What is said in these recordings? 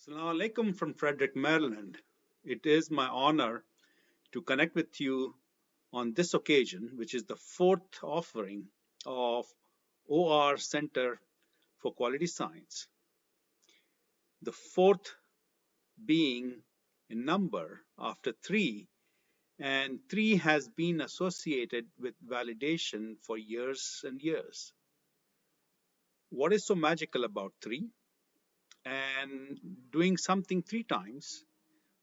Assalamu alaikum from Frederick, Maryland. It is my honor to connect with you on this occasion, which is the fourth offering of OR Center for Quality Science. The fourth being a number after three, and three has been associated with validation for years and years. What is so magical about three? And doing something three times,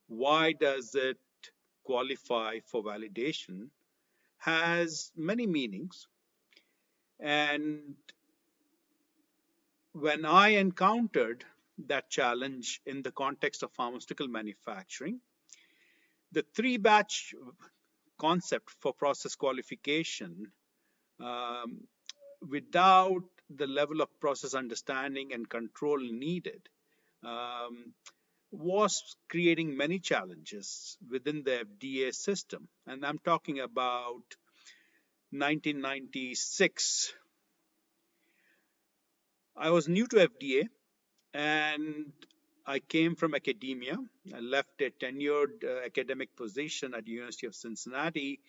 why does it qualify for validation, has many meanings. And when I encountered that challenge in the context of pharmaceutical manufacturing, the three batch concept for process qualification, um, without the level of process understanding and control needed, um, was creating many challenges within the FDA system. And I'm talking about 1996. I was new to FDA and I came from academia. I left a tenured academic position at the University of Cincinnati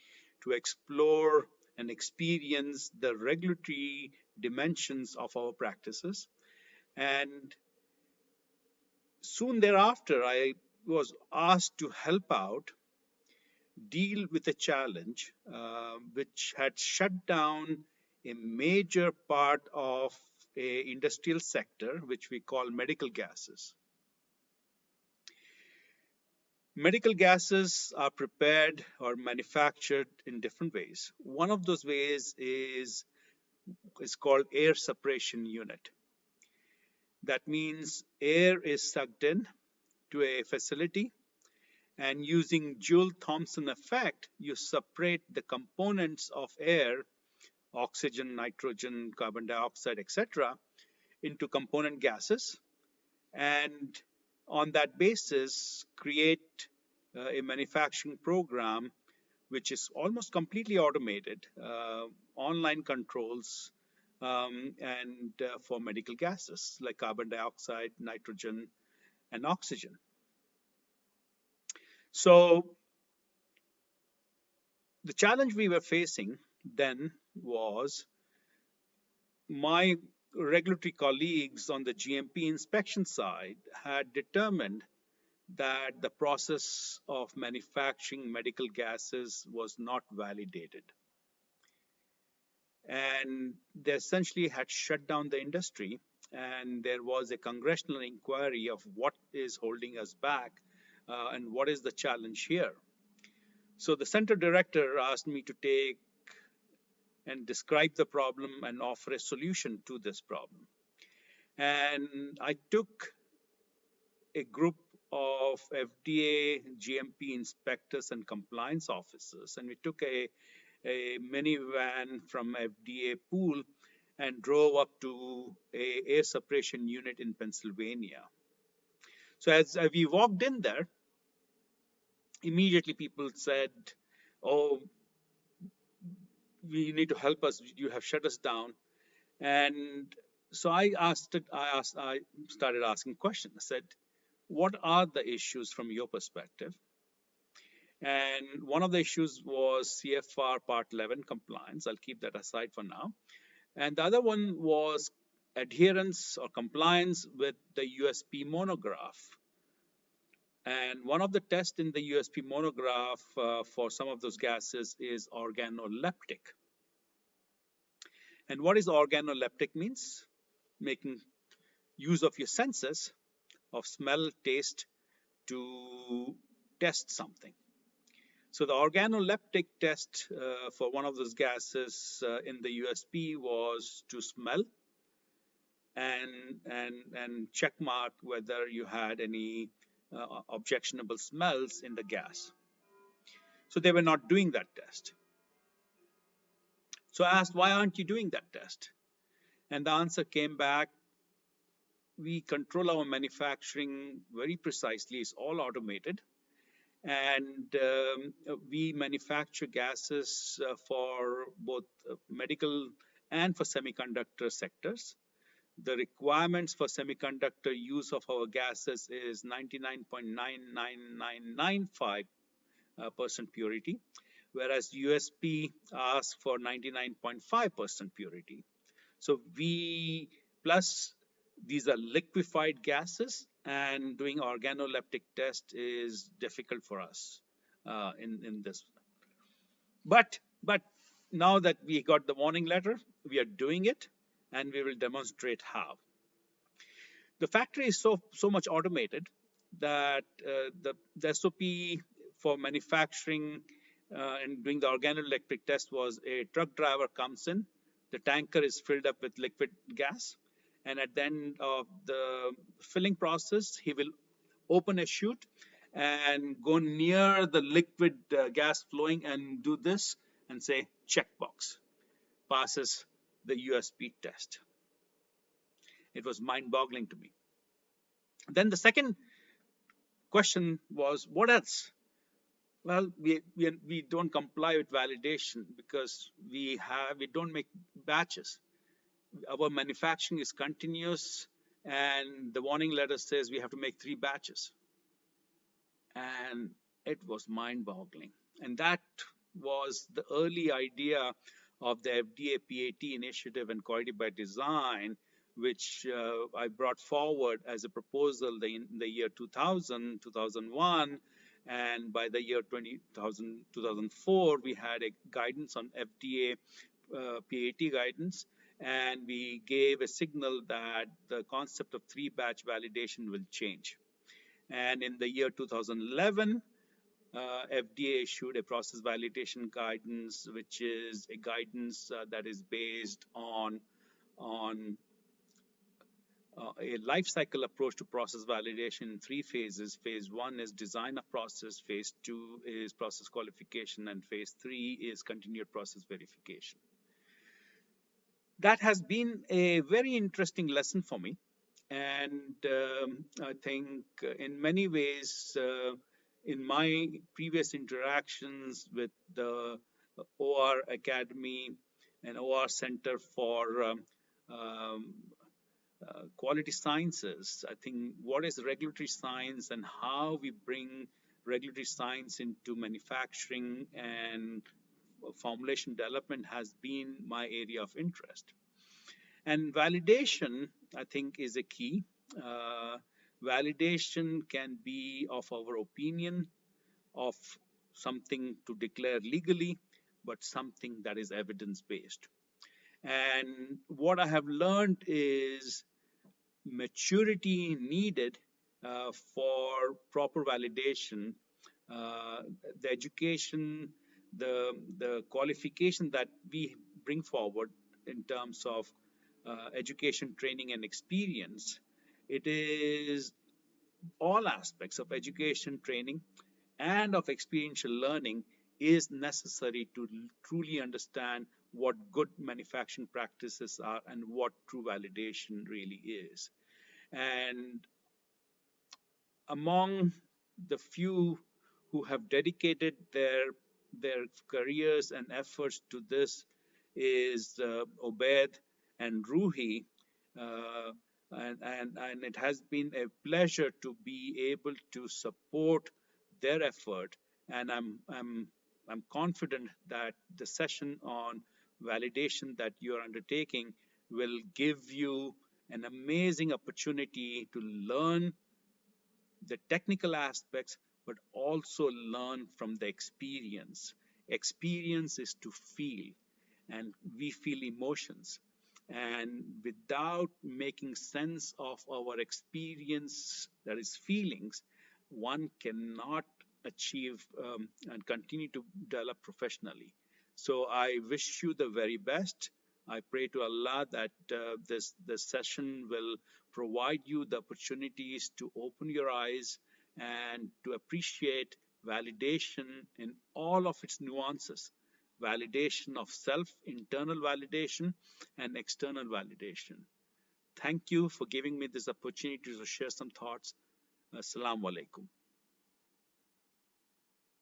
to explore and experience the regulatory dimensions of our practices. And soon thereafter, I was asked to help out deal with a challenge which had shut down a major part of a industrial sector which we call medical gases. Medical gases are prepared or manufactured in different ways. One of those ways is called air separation unit. That means air is sucked in to a facility, and using Joule-Thomson effect, you separate the components of air, oxygen, nitrogen, carbon dioxide, etc., into component gases, and on that basis create a manufacturing program which is almost completely automated, online controls, and for medical gases like carbon dioxide, nitrogen, and oxygen. So the challenge we were facing then was my regulatory colleagues on the GMP inspection side had determined that the process of manufacturing medical gases was not validated. And they essentially had shut down the industry, and there was a congressional inquiry of what is holding us back and what is the challenge here. So the center director asked me to take and describe the problem and offer a solution to this problem. And I took a group of FDA GMP inspectors and compliance officers, and we took a minivan from FDA pool and drove up to a air separation unit in Pennsylvania. So as we walked in there, immediately people said, "Oh, we need to help us. You have shut us down." And so I started asking questions. I said, "What are the issues from your perspective?" And one of the issues was CFR Part 11 compliance. I'll keep that aside for now. And the other one was adherence or compliance with the USP monograph. And one of the tests in the USP monograph for some of those gases is organoleptic. And what is organoleptic means? Making use of your senses of smell, taste to test something. So the organoleptic test for one of those gases in the USP was to smell and check mark whether you had any objectionable smells in the gas. So they were not doing that test. So I asked, why aren't you doing that test? And the answer came back, we control our manufacturing very precisely. It's all automated. And we manufacture gases for both medical and for semiconductor sectors. The requirements for semiconductor use of our gases is 99.99995% purity, whereas USP asks for 99.5% purity. So we plus these are liquefied gases, and doing organoleptic test is difficult for us in this. But now that we got the warning letter, we are doing it, and we will demonstrate how. The factory is so much automated that the SOP for manufacturing and doing the organoelectric test was a truck driver comes in, the tanker is filled up with liquid gas, and at the end of the filling process, he will open a chute and go near the liquid gas flowing and do this and say checkbox, passes the USP test. It was mind-boggling to me. Then the second question was, what else? Well, we don't comply with validation because we don't make batches. Our manufacturing is continuous, and the warning letter says we have to make 3 batches. And it was mind-boggling. And that was the early idea of the FDA PAT initiative and quality by design, which I brought forward as a proposal in the year 2000, 2001. And by the year 2004, we had a guidance on FDA PAT guidance. And we gave a signal that the concept of 3-batch validation will change. And in the year 2011, FDA issued a process validation guidance, which is a guidance that is based on a life cycle approach to process validation in 3 phases. Phase 1 is design of process, phase 2 is process qualification, and phase 3 is continued process verification. That has been a very interesting lesson for me. And I think in many ways, in my previous interactions with the OR Academy and OR Center for Quality Sciences, I think what is regulatory science and how we bring regulatory science into manufacturing and formulation development has been my area of interest. And validation, I think, is a key. Validation can be of our opinion, of something to declare legally, but something that is evidence-based. And what I have learned is maturity needed for proper validation, the education, the qualification that we bring forward in terms of education, training, and experience. It is all aspects of education, training, and of experiential learning is necessary to truly understand what good manufacturing practices are and what true validation really is. And among the few who have dedicated their careers and efforts to this is Obed and Ruhi, and it has been a pleasure to be able to support their effort. And I'm confident that the session on validation that you are undertaking will give you an amazing opportunity to learn the technical aspects, but also learn from the experience. Experience is to feel, and we feel emotions. And without making sense of our experience, that is feelings, one cannot achieve and continue to develop professionally. So I wish you the very best. I pray to Allah that this session will provide you the opportunities to open your eyes and to appreciate validation in all of its nuances. Validation of self, internal validation, and external validation. Thank you for giving me this opportunity to share some thoughts. Assalamu alaikum.